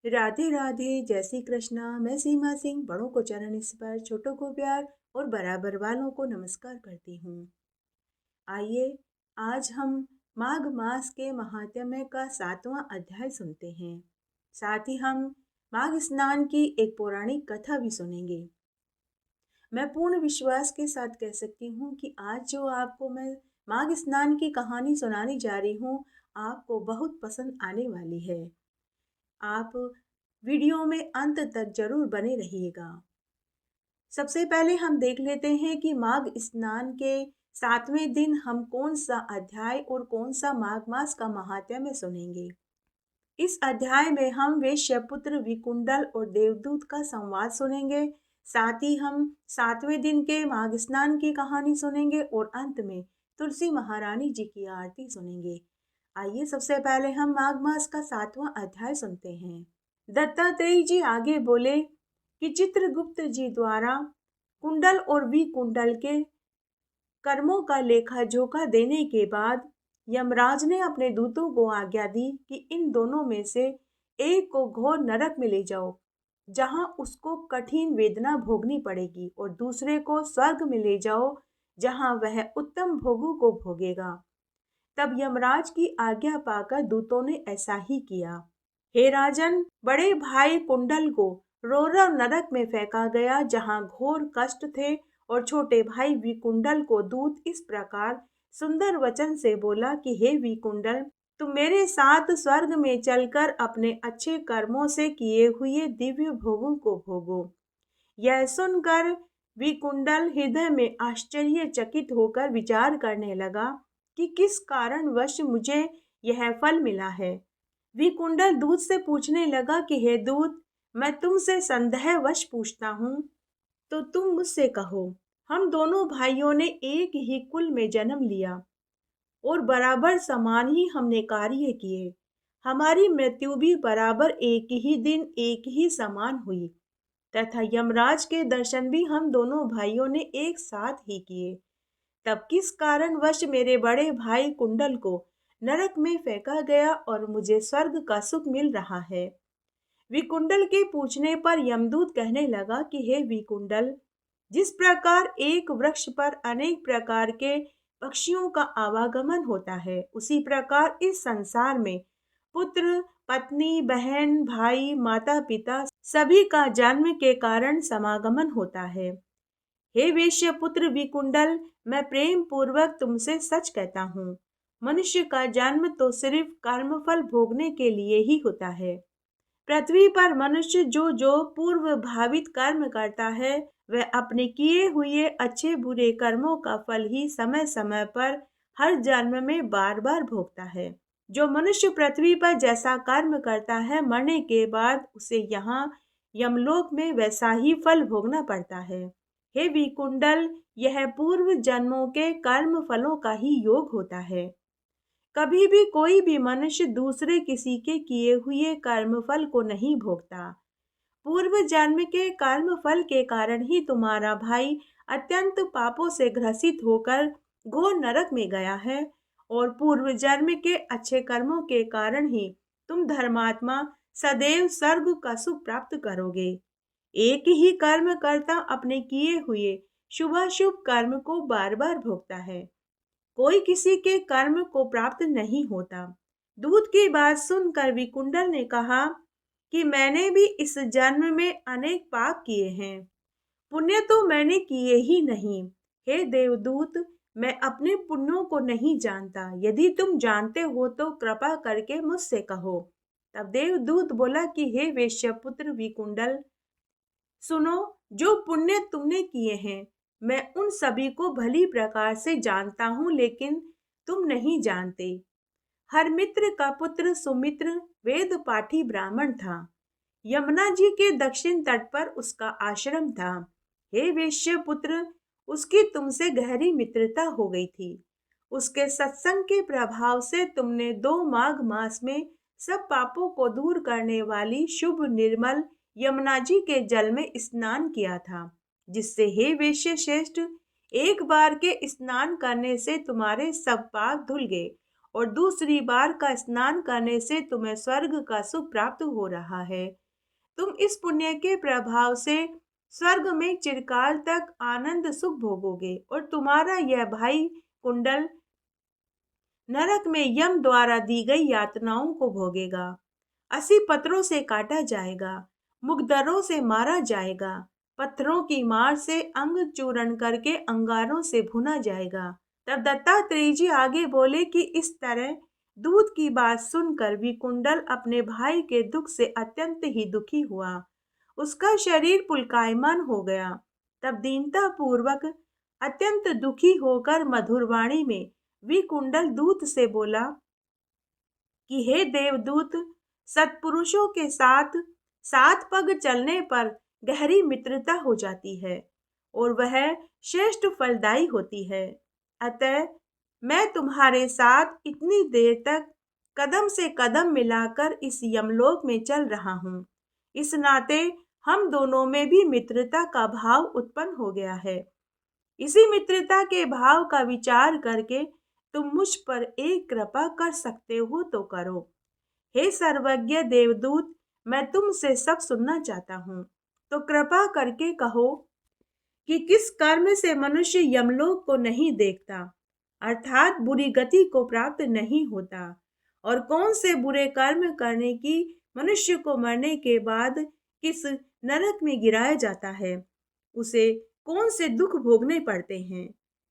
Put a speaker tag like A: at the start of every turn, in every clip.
A: राधे राधे, जय श्री कृष्णा। मैं सीमा सिंह बड़ों को चरण स्पर्श, छोटों को प्यार और बराबर वालों को नमस्कार करती हूँ। आइए आज हम माघ मास के महात्म्य का 7वां अध्याय सुनते हैं। साथ ही हम माघ स्नान की एक पौराणिक कथा भी सुनेंगे। मैं पूर्ण विश्वास के साथ कह सकती हूँ कि आज जो आपको मैं माघ स्नान की कहानी सुनाने जा रही हूँ, आपको बहुत पसंद आने वाली है। आप वीडियो में अंत तक जरूर बने रहिएगा। सबसे पहले हम देख लेते हैं कि माघ स्नान के 7वें दिन हम कौन सा अध्याय और कौन सा माघ मास का महात्म्य सुनेंगे। इस अध्याय में हम वैश्यपुत्र विकुंडल और देवदूत का संवाद सुनेंगे। साथ ही हम 7वें दिन के माघ स्नान की कहानी सुनेंगे और अंत में तुलसी महारानी जी की आरती सुनेंगे। आइए सबसे पहले हम माघ मास का 7वां अध्याय सुनते हैं। दत्तात्रेय जी आगे बोले कि चित्रगुप्त जी द्वारा कुंडल और विकुंडल के कर्मों का लेखा जोखा देने के बाद यमराज ने अपने दूतों को आज्ञा दी कि इन दोनों में से एक को घोर नरक में ले जाओ, जहां उसको कठिन वेदना भोगनी पड़ेगी, और दूसरे को स्वर्ग में ले जाओ, जहां वह उत्तम भोगों को भोगेगा। तब यमराज की आज्ञा पाकर दूतों ने ऐसा ही किया। हे राजन, बड़े भाई कुंडल को रोरव नरक में फेंका गया, जहां घोर कष्ट थे, और छोटे भाई विकुंडल को दूत इस प्रकार सुंदर वचन से बोला कि हे विकुंडल, तुम मेरे साथ स्वर्ग में चलकर अपने अच्छे कर्मों से किए हुए दिव्य भोगों को भोगो। यह सुनकर विकुंडल हृदय में आश्चर्यचकित होकर विचार करने लगा कि किस कारणवश मुझे यह फल मिला है। विकुंडल दूत से पूछने लगा कि हे दूत, मैं तुमसे संदेहवश पूछता हूँ, तो तुम मुझसे कहो। हम दोनों भाइयों ने एक ही कुल में जन्म लिया और बराबर समान ही हमने कार्य किए। हमारी मृत्यु भी बराबर एक ही दिन एक ही समान हुई, तथा यमराज के दर्शन भी हम दोनों भाइयों ने एक साथ ही किए। तब किस कारणवश मेरे बड़े भाई कुंडल को नरक में फेंका गया और मुझे स्वर्ग का सुख मिल रहा है। विकुंडल के पूछने पर यमदूत कहने लगा कि हे विकुंडल, जिस प्रकार एक वृक्ष पर अनेक प्रकार के पक्षियों का आवागमन होता है, उसी प्रकार इस संसार में पुत्र, पत्नी, बहन, भाई, माता पिता सभी का जन्म के कारण समागमन होता है। हे वेश्य पुत्र विकुंडल, मैं प्रेम पूर्वक तुमसे सच कहता हूँ, मनुष्य का जन्म तो सिर्फ कर्मफल भोगने के लिए ही होता है। पृथ्वी पर मनुष्य जो जो पूर्व भावित कर्म करता है, वह अपने किए हुए अच्छे बुरे कर्मों का फल ही समय समय पर हर जन्म में बार बार भोगता है। जो मनुष्य पृथ्वी पर जैसा कर्म करता है, मरने के बाद उसे यहाँ यमलोक में वैसा ही फल भोगना पड़ता है। हे विकुंडल, यह पूर्व जन्मों के कर्म फलों का ही योग होता है। कभी भी कोई भी मनुष्य दूसरे किसी के किए हुए कर्म फल को नहीं भोगता। पूर्व जन्म के कर्म फल के कारण ही तुम्हारा भाई अत्यंत पापों से ग्रसित होकर घोर नरक में गया है, और पूर्व जन्म के अच्छे कर्मों के कारण ही तुम धर्मात्मा सदैव स्वर्ग का सुख प्राप्त करोगे। एक ही कर्म करता अपने किए हुए शुभाशुभ कर्म को बार बार भोगता है, कोई किसी के कर्म को प्राप्त नहीं होता। दूत की बात सुनकर विकुंडल ने कहा कि मैंने भी इस जन्म में अनेक पाप किए हैं, पुण्य तो मैंने किए ही नहीं। हे देवदूत, मैं अपने पुण्यों को नहीं जानता, यदि तुम जानते हो तो कृपा करके मुझसे कहो। तब देवदूत बोला कि हे वेश्यपुत्र विकुंडल, सुनो, जो पुण्य तुमने किए हैं, मैं उन सभी को भली प्रकार से जानता हूँ, लेकिन तुम नहीं जानते। हरमित्र का पुत्र सुमित्र वेद पाठी ब्राह्मण था। यमुना जी के दक्षिण तट पर उसका आश्रम था। हे वेश्य पुत्र, उसकी तुमसे गहरी मित्रता हो गई थी। उसके सत्संग के प्रभाव से तुमने 2 माघ मास में सब पापों को दूर करने वाली शुभ निर्मल यमुना जी के जल में स्नान किया था, जिससे हे वेश्य श्रेष्ठ, एक बार के स्नान करने से तुम्हारे सब पाप धुल गए और दूसरी बार का स्नान करने से तुम्हें स्वर्ग का सुख प्राप्त हो रहा है। तुम इस पुण्य के प्रभाव से स्वर्ग में चिरकाल तक आनंद सुख भोगोगे और तुम्हारा यह भाई कुंडल नरक में यम द्वारा दी गई यातनाओं को भोगेगा। 80 पत्थरों से काटा जाएगा, मुकद्दरों से मारा जाएगा, पत्थरों की मार से अंग चूर्ण करके अंगारों से भुना जाएगा। तब दत्तात्रेय जी आगे बोले कि इस तरह दूत की बात सुनकर विकुंडल अपने भाई के दुख से अत्यंत ही दुखी हुआ। उसका शरीर पुलकायमान हो गया। तब दीनता पूर्वक अत्यंत दुखी होकर मधुर वाणी में विकुंडल दूत से बोला कि हे देवदूत, सत्पुरुषों के साथ 7 पग चलने पर गहरी मित्रता हो जाती है और वह श्रेष्ठ फलदायी होती है। अतः मैं तुम्हारे साथ इतनी देर तक कदम से कदम मिलाकर इस यमलोक में चल रहा हूँ। इस नाते हम दोनों में भी मित्रता का भाव उत्पन्न हो गया है। इसी मित्रता के भाव का विचार करके तुम मुझ पर एक कृपा कर सकते हो तो करो। हे सर्वज्ञ देवदूत, मैं तुमसे सब सुनना चाहता हूँ, तो कृपा करके कहो कि किस कर्म से मनुष्य यमलोक को नहीं देखता, अर्थात बुरी गति को प्राप्त नहीं होता, और कौन से बुरे कर्म करने की मनुष्य को मरने के बाद किस नरक में गिराया जाता है, उसे कौन से दुख भोगने पड़ते हैं।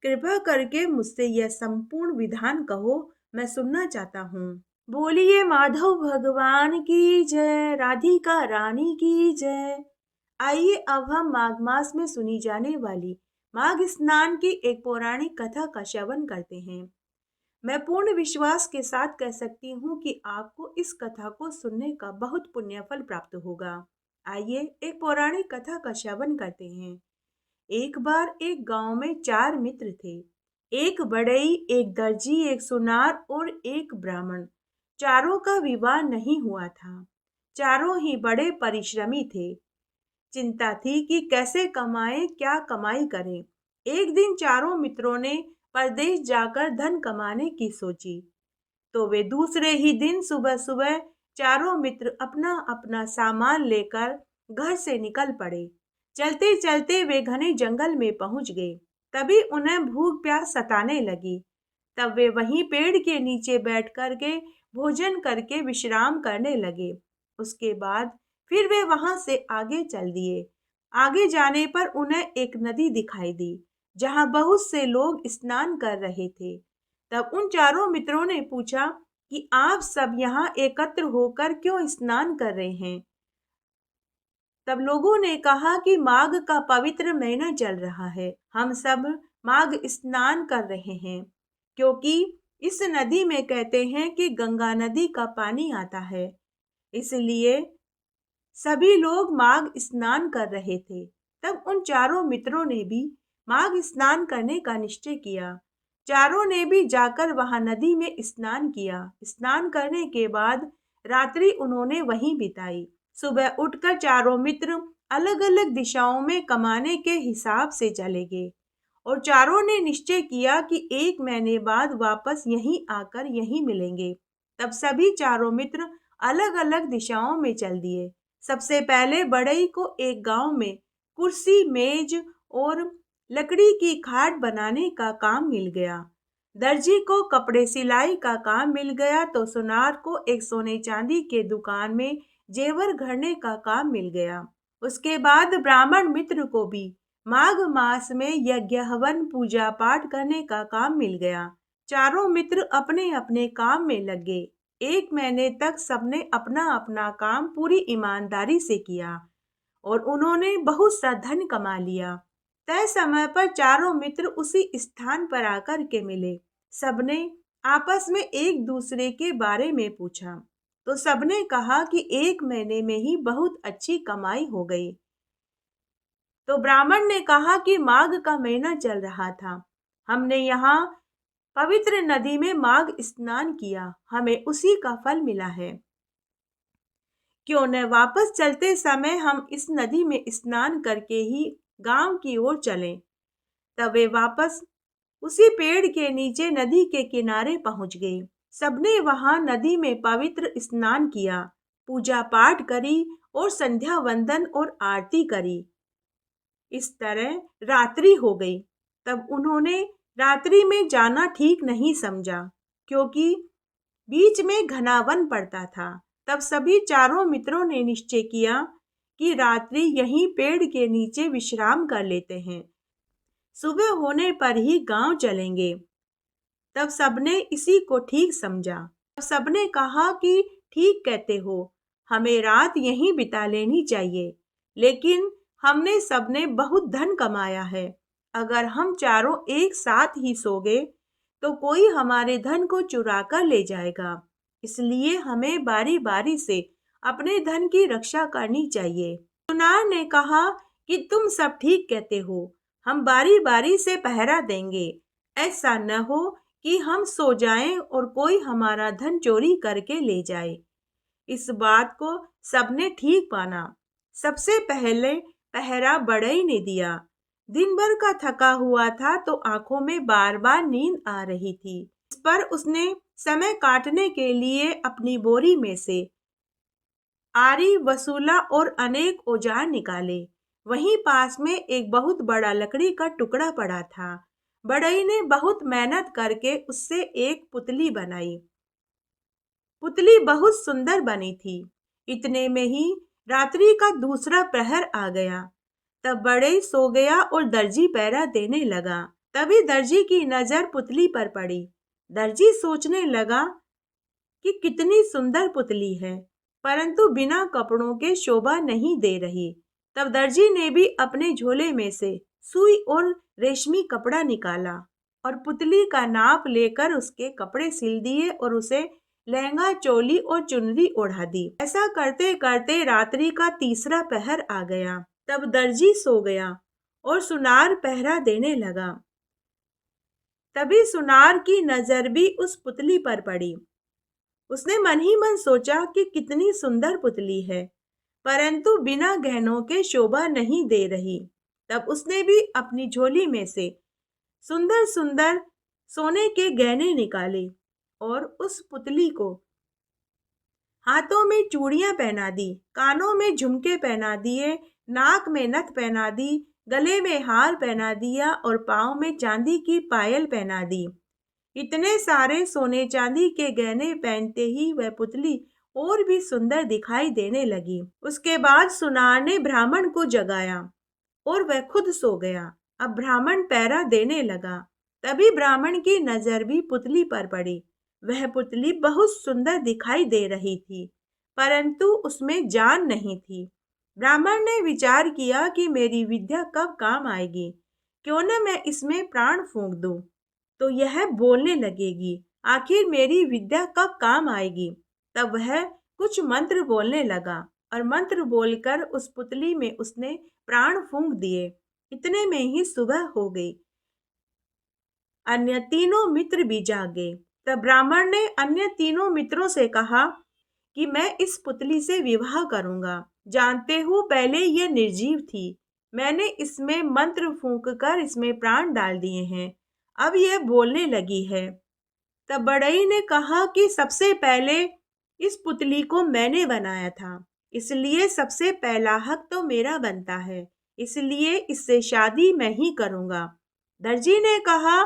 A: कृपा करके मुझसे यह संपूर्ण विधान कहो, मैं सुनना चाहता हूँ। बोलिए माधव भगवान की जय, राधिका रानी की जय। आइए अब हम माघ मास में सुनी जाने वाली माघ स्नान की एक पौराणिक कथा का श्रवण करते हैं। मैं पूर्ण विश्वास के साथ कह सकती हूँ कि आपको इस कथा को सुनने का बहुत पुण्य फल प्राप्त होगा। आइए एक पौराणिक कथा का श्रवण करते हैं। एक बार एक गांव में 4 मित्र थे। एक बढ़ई, एक दर्जी, एक सुनार और एक ब्राह्मण। चारों का विवाह नहीं हुआ था। चारों ही बड़े परिश्रमी थे। चिंता थी कि कैसे कमाएं, क्या कमाई करें। एक दिन चारों मित्रों ने परदेश जाकर धन कमाने की सोची। तो वे दूसरे ही दिन सुबह सुबह चारों मित्र अपना अपना सामान लेकर घर से निकल पड़े। चलते चलते वे घने जंगल में पहुंच गए। तभी उन्हें भूख प्यास सताने लगी। तब वे वहीं पेड़ के नीचे बैठ कर के भोजन करके विश्राम करने लगे। उसके बाद फिर वे वहां से आगे चल दिए। आगे जाने पर उन्हें एक नदी दिखाई दी, जहां बहुत से लोग स्नान कर रहे थे। तब उन चारों मित्रों ने पूछा कि आप सब यहाँ एकत्र होकर क्यों स्नान कर रहे हैं। तब लोगों ने कहा कि माघ का पवित्र महीना चल रहा है, हम सब माघ स्नान कर रहे हैं, क्योंकि इस नदी में कहते हैं कि गंगा नदी का पानी आता है। इसलिए सभी लोग माघ स्नान कर रहे थे। तब उन चारों मित्रों ने भी माघ स्नान करने का निश्चय किया। चारों ने भी जाकर वहां नदी में स्नान किया। स्नान करने के बाद रात्रि उन्होंने वहीं बिताई। सुबह उठकर चारों मित्र अलग अलग दिशाओं में कमाने के हिसाब से चले गए और चारों ने निश्चय किया कि 1 महीने बाद वापस यहीं आकर यहीं मिलेंगे। तब सभी चारों मित्र अलग अलग दिशाओं में चल दिए। सबसे पहले बढ़ई को एक गांव में कुर्सी, मेज और लकड़ी की खाट बनाने का काम मिल गया। दर्जी को कपड़े सिलाई का काम मिल गया तो सुनार को एक सोने चांदी के दुकान में जेवर घड़ने का काम मिल गया। उसके बाद ब्राह्मण मित्र को भी माघ मास में यज्ञ हवन पूजा पाठ करने का काम मिल गया। चारों मित्र अपने अपने काम में लग गए। 1 महीने तक सबने अपना अपना काम पूरी ईमानदारी से किया और उन्होंने बहुत सा धन कमा लिया। तय समय पर चारों मित्र उसी स्थान पर आकर के मिले। सबने आपस में एक दूसरे के बारे में पूछा तो सबने कहा कि 1 महीने में ही बहुत अच्छी कमाई हो गई। तो ब्राह्मण ने कहा कि माघ का महीना चल रहा था, हमने यहाँ पवित्र नदी में माघ स्नान किया, हमें उसी का फल मिला है। क्यों न वापस चलते समय हम इस नदी में स्नान करके ही गांव की ओर चलें। तब वे वापस उसी पेड़ के नीचे नदी के किनारे पहुंच गए। सबने वहां नदी में पवित्र स्नान किया, पूजा पाठ करी और संध्या वंदन और आरती करी। इस तरह रात्रि हो गई। तब उन्होंने रात्रि में जाना ठीक नहीं समझा, क्योंकि बीच में घना वन पड़ता था। तब सभी चारों मित्रों ने निश्चय किया कि रात्रि यहीं पेड़ के नीचे विश्राम कर लेते हैं, सुबह होने पर ही गांव चलेंगे। तब सबने इसी को ठीक समझा। तब सबने कहा कि ठीक कहते हो, हमें रात यहीं बिता लेनी चाहिए। लेकिन हमने सबने बहुत धन कमाया है, अगर हम चारों एक साथ ही सो गए तो कोई हमारे धन को चुरा कर ले जाएगा। इसलिए हमें बारी बारी से अपने धन की रक्षा करनी चाहिए। सुनार ने कहा कि तुम सब ठीक कहते हो, हम बारी बारी से पहरा देंगे। ऐसा न हो कि हम सो जाएं और कोई हमारा धन चोरी करके ले जाए। इस बात को सबने ठीक माना। सबसे पहले पहरा बड़ई ने दिया। दिन भर का थका हुआ था तो आंखों में बार बार नींद आ रही थी। इस पर उसने समय काटने के लिए अपनी बोरी में से आरी, वसूला और अनेक औजार निकाले। वहीं पास में एक बहुत बड़ा लकड़ी का टुकड़ा पड़ा था। बड़ई ने बहुत मेहनत करके उससे एक पुतली बनाई। पुतली बहुत सुंदर बनी थी। इतने में ही रात्रि का दूसरा प्रहर आ गया। तब बड़ई सो गया और दर्जी पहरा देने लगा। तभी दर्जी की नजर पुतली पर पड़ी। दर्जी सोचने लगा कि कितनी सुंदर पुतली है, परंतु बिना कपड़ों के शोभा नहीं दे रही। तब दर्जी ने भी अपने झोले में से सुई और रेशमी कपड़ा निकाला और पुतली का नाप लेकर उसके कपड़े सिल दिए और उसे लहंगा, चोली और चुनरी ओढ़ा दी। ऐसा करते करते रात्रि का तीसरा पहर आ गया। तब दर्जी सो गया और सुनार पहरा देने लगा। तभी सुनार की नजर भी उस पुतली पर पड़ी। उसने मन ही मन सोचा कि कितनी सुंदर पुतली है, परंतु बिना गहनों के शोभा नहीं दे रही। तब उसने भी अपनी झोली में से सुंदर सुंदर सोने के गहने निकाले और उस पुतली को हाथों में चूड़ियां पहना दी, कानों में झुमके पहना दिए, नाक में नथ पहना दी, गले में हार पहना दिया और पाँव में चांदी की पायल पहना दी। इतने सारे सोने चांदी के गहने पहनते ही वह पुतली और भी सुंदर दिखाई देने लगी। उसके बाद सुनार ने ब्राह्मण को जगाया और वह खुद सो गया। अब ब्राह्मण पहरा देने लगा। तभी ब्राह्मण की नजर भी पुतली पर पड़ी। वह पुतली बहुत सुंदर दिखाई दे रही थी, परंतु उसमें जान नहीं थी। ब्राह्मण ने विचार किया कि मेरी विद्या कब काम आएगी, क्यों न मैं इसमें प्राण फूंक दूं, तो यह बोलने लगेगी। आखिर मेरी विद्या कब काम आएगी। तब वह कुछ मंत्र बोलने लगा और मंत्र बोलकर उस पुतली में उसने प्राण फूंक दिए। इतने में ही सुबह हो गई। अन्य तीनों मित्र भी जागे। तब ब्राह्मण ने अन्य तीनों मित्रों से कहा कि मैं इस पुतली से विवाह करूंगा। जानते हो, पहले यह निर्जीव थी, मैंने इसमें मंत्र फूंक कर इसमें प्राण डाल दिए हैं, अब यह बोलने लगी है। तब बड़ई ने कहा कि सबसे पहले इस पुतली को मैंने बनाया था, इसलिए सबसे पहला हक तो मेरा बनता है, इसलिए इससे शादी मैं ही करूंगा। दर्जी ने कहा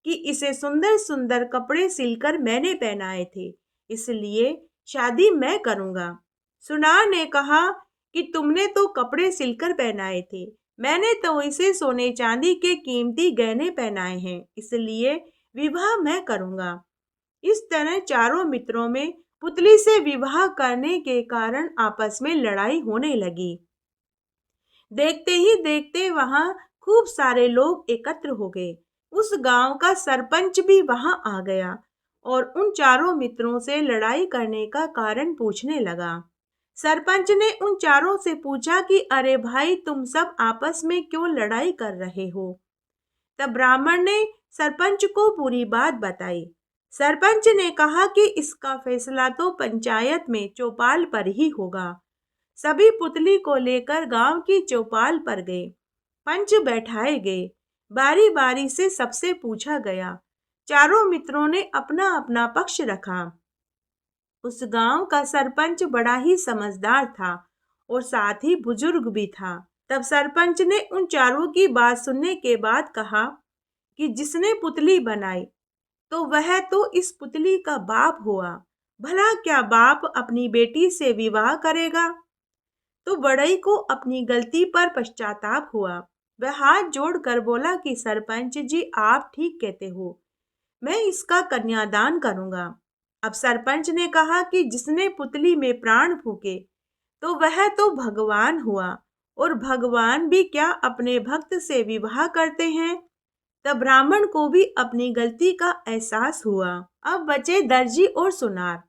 A: कि इसे सुंदर सुंदर कपड़े सिलकर मैंने पहनाए थे, इसलिए शादी मैं करूंगा। सुनार ने कहा कि तुमने तो कपड़े सिलकर पहनाए थे, मैंने तो इसे सोने चांदी के कीमती गहने पहनाए हैं, इसलिए विवाह मैं करूंगा। इस तरह चारों मित्रों में पुतली से विवाह करने के कारण आपस में लड़ाई होने लगी। देखते ही देखते वहां खूब सारे लोग एकत्र हो गए। उस गांव का सरपंच भी वहां आ गया और उन चारों मित्रों से लड़ाई करने का कारण पूछने लगा। सरपंच ने उन चारों से पूछा कि अरे भाई, तुम सब आपस में क्यों लड़ाई कर रहे हो। तब ब्राह्मण ने सरपंच को पूरी बात बताई। सरपंच ने कहा कि इसका फैसला तो पंचायत में चौपाल पर ही होगा। सभी पुतली को लेकर गांव की चौपाल पर गए। पंच बैठाए गए। बारी बारी से सबसे पूछा गया। चारों मित्रों ने अपना अपना पक्ष रखा। उस गांव का सरपंच बड़ा ही समझदार था और साथ ही बुजुर्ग भी था। तब सरपंच ने उन चारों की बात सुनने के बाद कहा कि जिसने पुतली बनाई तो वह तो इस पुतली का बाप हुआ। भला क्या बाप अपनी बेटी से विवाह करेगा? तो बड़ई को अपनी गलती पर पश्चाताप हुआ। वह हाथ जोड़कर बोला कि सरपंच जी, आप ठीक कहते हो, मैं इसका कन्यादान करूंगा। अब सरपंच ने कहा कि जिसने पुतली में प्राण फूके तो वह तो भगवान हुआ, और भगवान भी क्या अपने भक्त से विवाह करते हैं? तब ब्राह्मण को भी अपनी गलती का एहसास हुआ। अब बचे दर्जी और सुनार।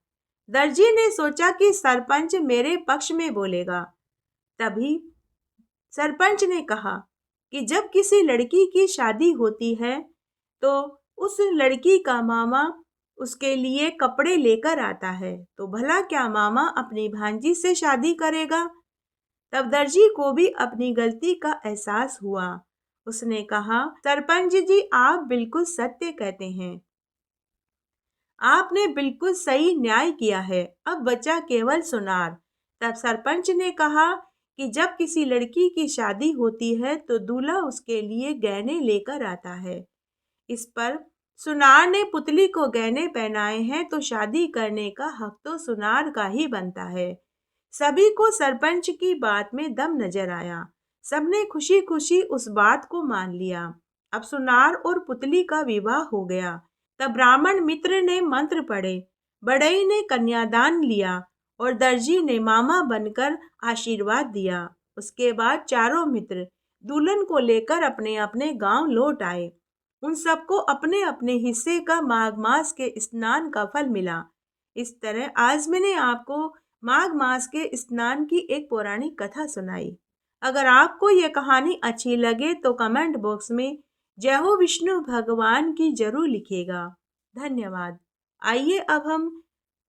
A: दर्जी ने सोचा कि सरपंच मेरे पक्ष में बोलेगा। तभी सरपंच ने कहा कि जब किसी लड़की की शादी होती है तो उस लड़की का मामा उसके लिए कपड़े लेकर आता है, तो भला क्या मामा अपनी भांजी से शादी करेगा? तब दर्जी को भी अपनी गलती का एहसास हुआ। उसने कहा, सरपंच जी, आप बिल्कुल सत्य कहते हैं, आपने बिल्कुल सही न्याय किया है। अब बचा केवल सुनार। तब सरपंच ने कहा कि जब किसी लड़की की शादी होती है तो दूल्हा उसके लिए गहने लेकर आता है। इस पर सुनार ने पुतली को गहने पहनाए हैं तो शादी करने का हक तो सुनार का ही बनता है। सभी को सरपंच की बात में दम नजर आया। सबने खुशी खुशी उस बात को मान लिया। अब सुनार और पुतली का विवाह हो गया। तब ब्राह्मण मित्र ने मंत्र पढ़े, बढ़ई ने कन्यादान लिया और दर्जी ने मामा बनकर आशीर्वाद दिया। उसके बाद चारों मित्र दुल्हन को लेकर अपने अपने गांव लौट आए। उन सबको अपने अपने हिस्से का माघ मास के स्नान का फल मिला। इस तरह आज मैंने आपको माघ मास के स्नान की एक पौराणिक कथा सुनाई। अगर आपको यह कहानी अच्छी लगे तो कमेंट बॉक्स में जय हो विष्णु भगवान की जरूर लिखिएगा। धन्यवाद। आइए अब हम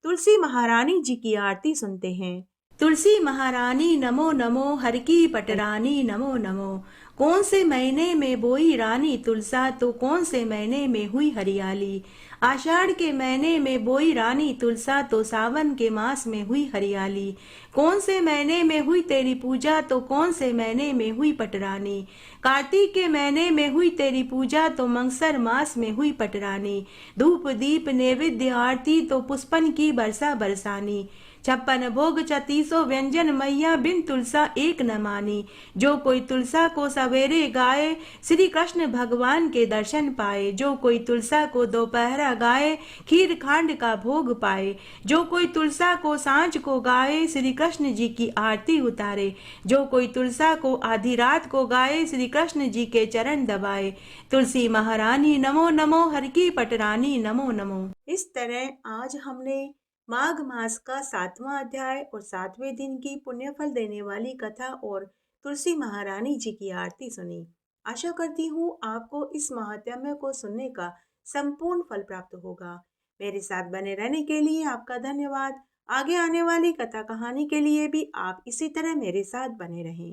A: तुलसी महारानी जी की आरती सुनते हैं। तुलसी महारानी नमो नमो, हर की पटरानी नमो नमो। कौन से महीने में बोई रानी तुलसा, तो कौन से महीने में हुई हरियाली। आषाढ़ के महीने में बोई रानी तुलसा, तो सावन के मास में हुई हरियाली। कौन से महीने में हुई तेरी पूजा, तो कौन से महीने में हुई पटरानी। कार्तिक के महीने में हुई तेरी पूजा, तो मंगसर मास में हुई पटरानी। धूप दीप नैवेद्य आरती, तो पुष्पन की बरसा बरसानी। 56 भोग 3600 व्यंजन, मैया बिन तुलसा एक न मानी। जो कोई तुलसा को सवेरे गाए, श्री कृष्ण भगवान के दर्शन पाए। जो कोई तुलसा को दोपहरा गाए, खीर खांड का भोग पाए। जो कोई तुलसा को सांझ को गाए, श्री कृष्ण जी की आरती उतारे। जो कोई तुलसा को आधी रात को गाए, श्री कृष्ण जी के चरण दबाए। तुलसी महारानी नमो नमो, हर की पटरानी नमो नमो। इस तरह आज हमने माघ मास का 7वां अध्याय और 7वें दिन की पुण्यफल देने वाली कथा और तुलसी महारानी जी की आरती सुनी। आशा करती हूँ आपको इस महात्म्य को सुनने का संपूर्ण फल प्राप्त होगा। मेरे साथ बने रहने के लिए आपका धन्यवाद। आगे आने वाली कथा कहानी के लिए भी आप इसी तरह मेरे साथ बने रहें।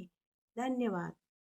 A: धन्यवाद।